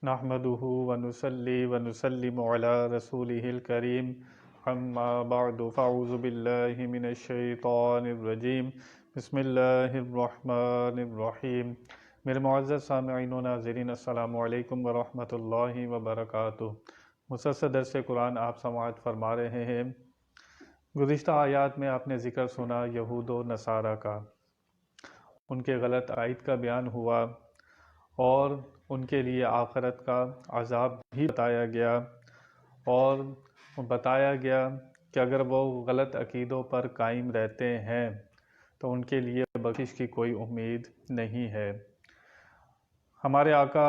نحمده ونصلي ونسلم على رسوله الكريم اما بعد فاعوذ باللہ من الشیطان الرجیم بسم اللہ الرحمن الرحیم۔ میرے معزز سامعین و ناظرین السلام علیکم ورحمۃ اللہ وبرکاتہ۔ مسلسل درس قرآن آپ سماعت فرما رہے ہیں۔ گزشتہ آیات میں آپ نے ذکر سنا یہود و نصارہ کا، ان کے غلط عقائد کا بیان ہوا اور ان کے لیے آخرت کا عذاب بھی بتایا گیا، اور بتایا گیا کہ اگر وہ غلط عقیدوں پر قائم رہتے ہیں تو ان کے لیے بخشش کی کوئی امید نہیں ہے۔ ہمارے آقا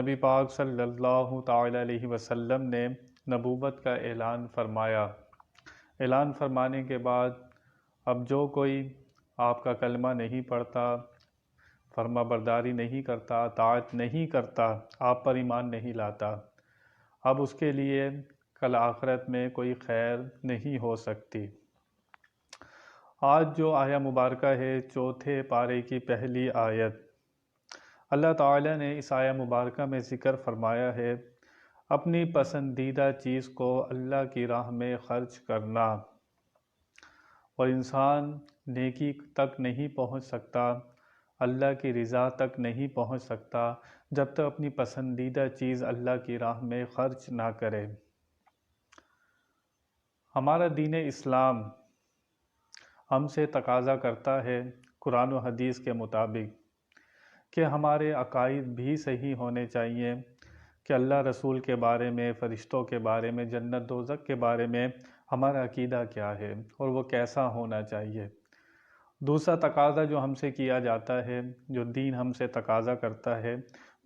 نبی پاک صلی اللہ تعالی علیہ وسلم نے نبوت کا اعلان فرمایا۔ اعلان فرمانے کے بعد اب جو کوئی آپ کا کلمہ نہیں پڑھتا، فرما برداری نہیں کرتا، اطاعت نہیں کرتا، آپ پر ایمان نہیں لاتا، اب اس کے لیے کل آخرت میں کوئی خیر نہیں ہو سکتی۔ آج جو آیہ مبارکہ ہے، چوتھے پارے کی پہلی آیت، اللہ تعالیٰ نے اس آیہ مبارکہ میں ذکر فرمایا ہے اپنی پسندیدہ چیز کو اللہ کی راہ میں خرچ کرنا، اور انسان نیکی تک نہیں پہنچ سکتا، اللہ کی رضا تک نہیں پہنچ سکتا جب تک اپنی پسندیدہ چیز اللہ کی راہ میں خرچ نہ کرے۔ ہمارا دین اسلام ہم سے تقاضا کرتا ہے قرآن و حدیث کے مطابق کہ ہمارے عقائد بھی صحیح ہونے چاہیے کہ اللہ رسول کے بارے میں، فرشتوں کے بارے میں، جنت دوزخ کے بارے میں ہمارا عقیدہ کیا ہے اور وہ کیسا ہونا چاہیے۔ دوسرا تقاضا جو ہم سے کیا جاتا ہے، جو دین ہم سے تقاضا کرتا ہے،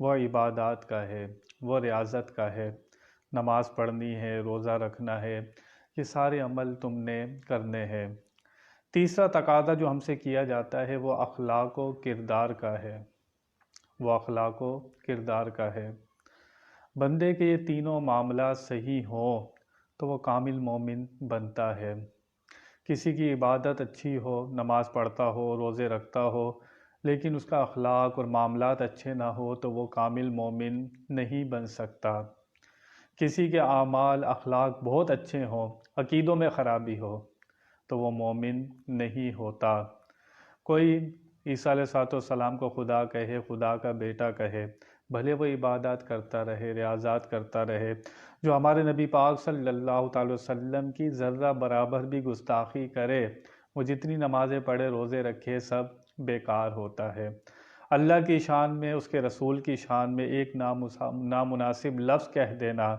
وہ عبادات کا ہے، وہ ریاضت کا ہے، نماز پڑھنی ہے، روزہ رکھنا ہے، یہ سارے عمل تم نے کرنے ہیں۔ تیسرا تقاضا جو ہم سے کیا جاتا ہے وہ اخلاق و کردار کا ہے، وہ اخلاق و کردار کا ہے۔ بندے کے یہ تینوں معاملات صحیح ہوں تو وہ کامل مومن بنتا ہے۔ کسی کی عبادت اچھی ہو، نماز پڑھتا ہو، روزے رکھتا ہو، لیکن اس کا اخلاق اور معاملات اچھے نہ ہو تو وہ کامل مومن نہیں بن سکتا۔ کسی کے اعمال اخلاق بہت اچھے ہوں، عقیدوں میں خرابی ہو تو وہ مومن نہیں ہوتا۔ کوئی عیسیٰ علیہ السلام کو خدا کہے، خدا کا بیٹا کہے، بھلے وہ عبادات کرتا رہے، ریاضات کرتا رہے، جو ہمارے نبی پاک صلی اللہ تعالی وسلم کی ذرہ برابر بھی گستاخی کرے، وہ جتنی نمازیں پڑھے، روزے رکھے، سب بیکار ہوتا ہے۔ اللہ کی شان میں، اس کے رسول کی شان میں ایک نامناسب لفظ کہہ دینا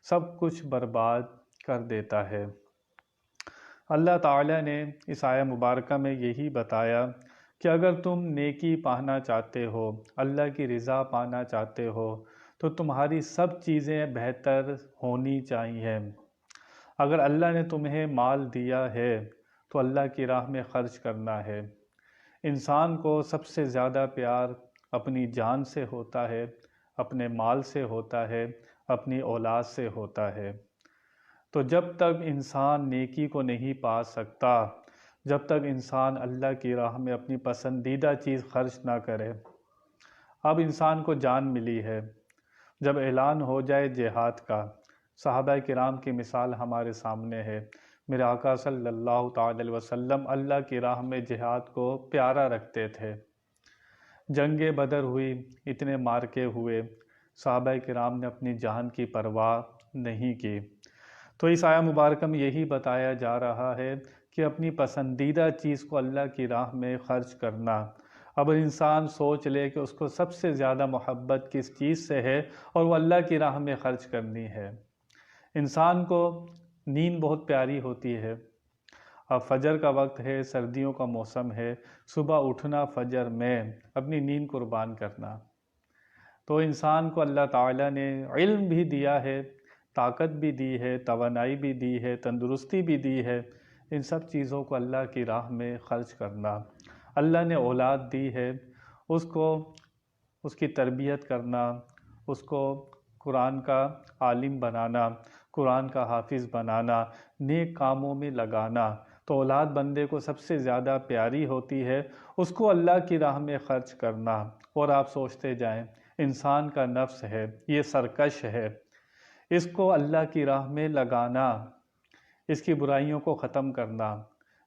سب کچھ برباد کر دیتا ہے۔ اللہ تعالیٰ نے اس آیہ مبارکہ میں یہی بتایا کہ اگر تم نیکی پانا چاہتے ہو، اللہ کی رضا پانا چاہتے ہو، تو تمہاری سب چیزیں بہتر ہونی چاہیے۔ اگر اللہ نے تمہیں مال دیا ہے تو اللہ کی راہ میں خرچ کرنا ہے۔ انسان کو سب سے زیادہ پیار اپنی جان سے ہوتا ہے، اپنے مال سے ہوتا ہے، اپنی اولاد سے ہوتا ہے۔ تو جب تک انسان نیکی کو نہیں پا سکتا، جب تک انسان اللہ کی راہ میں اپنی پسندیدہ چیز خرچ نہ کرے۔ اب انسان کو جان ملی ہے، جب اعلان ہو جائے جہاد کا، صحابہ کرام کی مثال ہمارے سامنے ہے۔ میرے آقا صلی اللہ تعالی علیہ وسلم اللہ کی راہ میں جہاد کو پیارا رکھتے تھے۔ جنگ بدر ہوئی، اتنے مارکے ہوئے، صحابہ کرام نے اپنی جان کی پرواہ نہیں کی۔ تو اس آیہ مبارکہ میں یہی بتایا جا رہا ہے کہ اپنی پسندیدہ چیز کو اللہ کی راہ میں خرچ کرنا۔ اب انسان سوچ لے کہ اس کو سب سے زیادہ محبت کس چیز سے ہے اور وہ اللہ کی راہ میں خرچ کرنی ہے۔ انسان کو نیند بہت پیاری ہوتی ہے۔ اب فجر کا وقت ہے، سردیوں کا موسم ہے، صبح اٹھنا، فجر میں اپنی نیند قربان کرنا۔ تو انسان کو اللہ تعالیٰ نے علم بھی دیا ہے، طاقت بھی دی ہے، توانائی بھی دی ہے، تندرستی بھی دی ہے، ان سب چیزوں کو اللہ کی راہ میں خرچ کرنا۔ اللہ نے اولاد دی ہے، اس کو اس کی تربیت کرنا، اس کو قرآن کا عالم بنانا، قرآن کا حافظ بنانا، نیک کاموں میں لگانا، تو اولاد بندے کو سب سے زیادہ پیاری ہوتی ہے، اس کو اللہ کی راہ میں خرچ کرنا۔ اور آپ سوچتے جائیں انسان کا نفس ہے، یہ سرکش ہے، اس کو اللہ کی راہ میں لگانا، اس کی برائیوں کو ختم کرنا،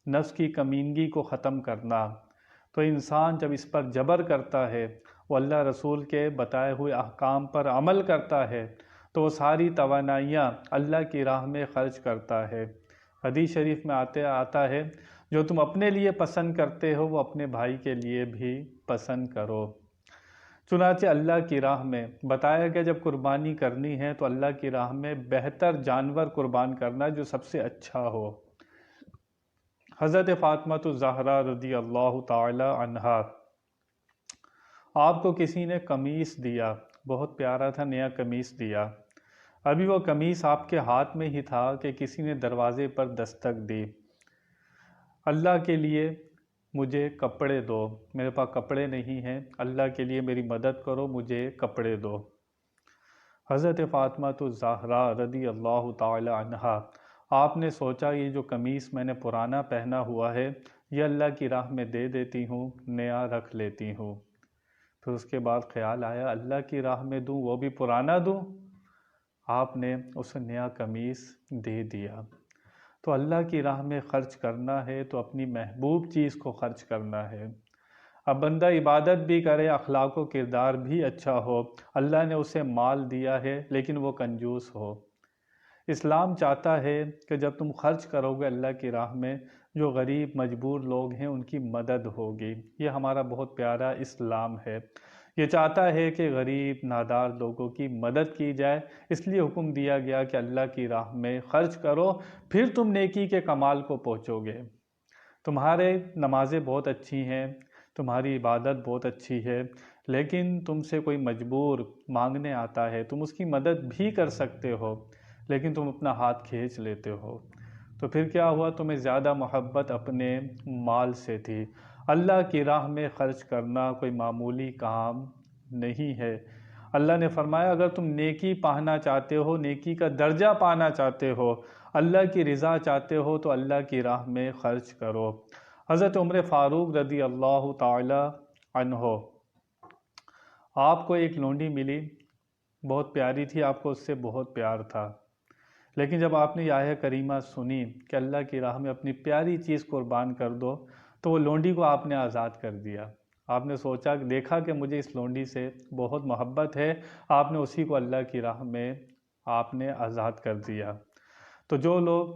نفس کی کمینگی کو ختم کرنا۔ تو انسان جب اس پر جبر کرتا ہے، وہ اللہ رسول کے بتائے ہوئے احکام پر عمل کرتا ہے، تو وہ ساری توانائیاں اللہ کی راہ میں خرچ کرتا ہے۔ حدیث شریف میں آتا ہے، جو تم اپنے لیے پسند کرتے ہو وہ اپنے بھائی کے لیے بھی پسند کرو۔ چنانچہ اللہ کی راہ میں بتایا گیا جب قربانی کرنی ہے تو اللہ کی راہ میں بہتر جانور قربان کرنا جو سب سے اچھا ہو۔ حضرت فاطمہ الزہرا رضی اللہ تعالی عنہا، آپ کو کسی نے قمیص دیا، بہت پیارا تھا، نیا قمیص دیا۔ ابھی وہ قمیص آپ کے ہاتھ میں ہی تھا کہ کسی نے دروازے پر دستک دی، اللہ کے لیے مجھے کپڑے دو، میرے پاس کپڑے نہیں ہیں، اللہ کے لیے میری مدد کرو، مجھے کپڑے دو۔ حضرت فاطمہ الزہرا رضی اللہ تعالی عنہا، آپ نے سوچا یہ جو قمیص میں نے پرانا پہنا ہوا ہے یہ اللہ کی راہ میں دے دیتی ہوں، نیا رکھ لیتی ہوں۔ پھر اس کے بعد خیال آیا اللہ کی راہ میں دوں وہ بھی پرانا دوں، آپ نے اسے نیا قمیص دے دیا۔ تو اللہ کی راہ میں خرچ کرنا ہے تو اپنی محبوب چیز کو خرچ کرنا ہے۔ اب بندہ عبادت بھی کرے، اخلاق و کردار بھی اچھا ہو، اللہ نے اسے مال دیا ہے لیکن وہ کنجوس ہو۔ اسلام چاہتا ہے کہ جب تم خرچ کرو گے اللہ کی راہ میں، جو غریب مجبور لوگ ہیں ان کی مدد ہوگی۔ یہ ہمارا بہت پیارا اسلام ہے، یہ چاہتا ہے کہ غریب نادار لوگوں کی مدد کی جائے، اس لیے حکم دیا گیا کہ اللہ کی راہ میں خرچ کرو، پھر تم نیکی کے کمال کو پہنچو گے۔ تمہارے نمازیں بہت اچھی ہیں، تمہاری عبادت بہت اچھی ہے، لیکن تم سے کوئی مجبور مانگنے آتا ہے، تم اس کی مدد بھی کر سکتے ہو لیکن تم اپنا ہاتھ کھینچ لیتے ہو، تو پھر کیا ہوا؟ تمہیں زیادہ محبت اپنے مال سے تھی۔ اللہ کی راہ میں خرچ کرنا کوئی معمولی کام نہیں ہے۔ اللہ نے فرمایا اگر تم نیکی پانا چاہتے ہو، نیکی کا درجہ پانا چاہتے ہو، اللہ کی رضا چاہتے ہو تو اللہ کی راہ میں خرچ کرو۔ حضرت عمر فاروق رضی اللہ تعالی عنہ، آپ کو ایک لونڈی ملی، بہت پیاری تھی، آپ کو اس سے بہت پیار تھا، لیکن جب آپ نے یہ آیہ کریمہ سنی کہ اللہ کی راہ میں اپنی پیاری چیز قربان کر دو، تو وہ لونڈی کو آپ نے آزاد کر دیا۔ آپ نے سوچا، دیکھا کہ مجھے اس لونڈی سے بہت محبت ہے، آپ نے اسی کو اللہ کی راہ میں آپ نے آزاد کر دیا۔ تو جو لوگ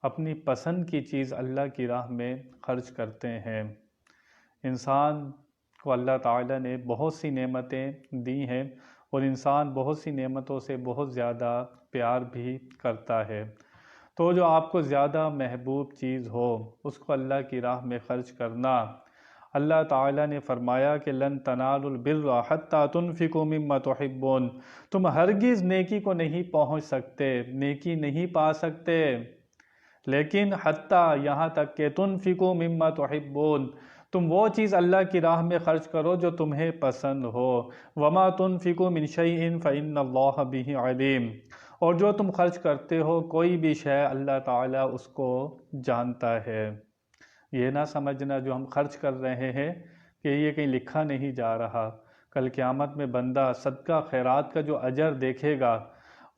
اپنی پسند کی چیز اللہ کی راہ میں خرچ کرتے ہیں، انسان کو اللہ تعالیٰ نے بہت سی نعمتیں دی ہیں اور انسان بہت سی نعمتوں سے بہت زیادہ پیار بھی کرتا ہے، تو جو آپ کو زیادہ محبوب چیز ہو اس کو اللہ کی راہ میں خرچ کرنا۔ اللہ تعالیٰ نے فرمایا کہ لن تنالوا البر حتی تنفقوا مما تحبون، تم ہرگز نیکی کو نہیں پہنچ سکتے، نیکی نہیں پا سکتے، لیکن حتی یہاں تک کہ تنفقوا مما تحبون، تم وہ چیز اللہ کی راہ میں خرچ کرو جو تمہیں پسند ہو۔ وما تنفقوا من شیء فإن اللہ بہ علیم، اور جو تم خرچ کرتے ہو کوئی بھی شے اللہ تعالیٰ اس کو جانتا ہے۔ یہ نہ سمجھنا جو ہم خرچ کر رہے ہیں کہ یہ کہیں لکھا نہیں جا رہا، کل قیامت میں بندہ صدقہ خیرات کا جو اجر دیکھے گا،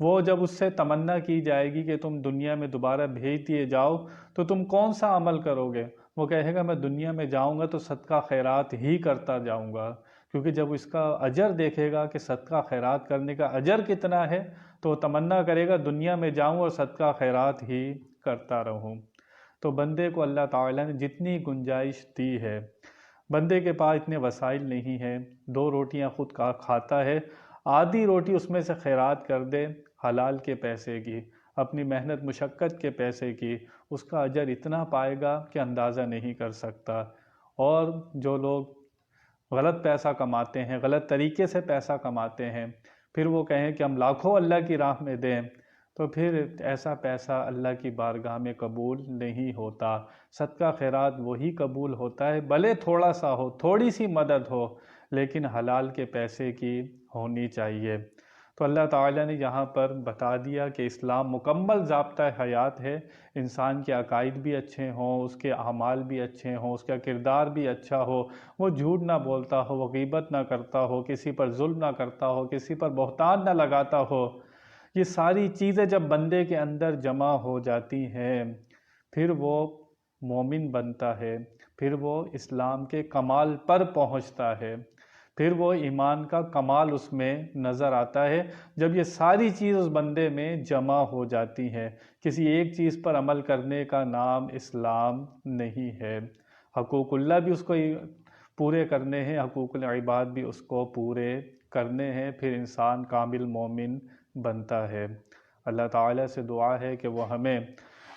وہ جب اس سے تمنا کی جائے گی کہ تم دنیا میں دوبارہ بھیج دیے جاؤ تو تم کون سا عمل کرو گے؟ وہ کہے گا میں دنیا میں جاؤں گا تو صدقہ خیرات ہی کرتا جاؤں گا، کیونکہ جب اس کا اجر دیکھے گا کہ صدقہ خیرات کرنے کا اجر کتنا ہے تو وہ تمنا کرے گا دنیا میں جاؤں اور صدقہ خیرات ہی کرتا رہوں۔ تو بندے کو اللہ تعالیٰ نے جتنی گنجائش دی ہے، بندے کے پاس اتنے وسائل نہیں ہیں، 2 روٹیاں خود کھاتا ہے، آدھی روٹی اس میں سے خیرات کر دے حلال کے پیسے کی، اپنی محنت مشقت کے پیسے کی، اس کا اجر اتنا پائے گا کہ اندازہ نہیں کر سکتا۔ اور جو لوگ غلط پیسہ کماتے ہیں، غلط طریقے سے پیسہ کماتے ہیں، پھر وہ کہیں کہ ہم لاکھوں اللہ کی راہ میں دیں، تو پھر ایسا پیسہ اللہ کی بارگاہ میں قبول نہیں ہوتا۔ صدقہ خیرات وہی قبول ہوتا ہے بھلے تھوڑا سا ہو، تھوڑی سی مدد ہو، لیکن حلال کے پیسے کی ہونی چاہیے۔ تو اللہ تعالیٰ نے یہاں پر بتا دیا کہ اسلام مکمل ضابطہ حیات ہے، انسان کے عقائد بھی اچھے ہوں، اس کے اعمال بھی اچھے ہوں، اس کا کردار بھی اچھا ہو، وہ جھوٹ نہ بولتا ہو، وہ غیبت نہ کرتا ہو، کسی پر ظلم نہ کرتا ہو، کسی پر بہتان نہ لگاتا ہو۔ یہ ساری چیزیں جب بندے کے اندر جمع ہو جاتی ہیں، پھر وہ مومن بنتا ہے، پھر وہ اسلام کے کمال پر پہنچتا ہے، پھر وہ ایمان کا کمال اس میں نظر آتا ہے جب یہ ساری چیز اس بندے میں جمع ہو جاتی ہیں۔ کسی ایک چیز پر عمل کرنے کا نام اسلام نہیں ہے۔ حقوق اللہ بھی اس کو پورے کرنے ہیں، حقوق العباد بھی اس کو پورے کرنے ہیں، پھر انسان کامل مومن بنتا ہے۔ اللہ تعالیٰ سے دعا ہے کہ وہ ہمیں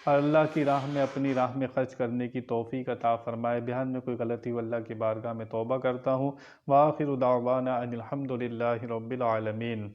اللہ کی راہ میں، اپنی راہ میں خرچ کرنے کی توفیق عطا فرمائے۔ بیان میں کوئی غلطی ہو اللہ کی بارگاہ میں توبہ کرتا ہوں۔ وآخر دعوانا ان الحمد للہ رب العالمین۔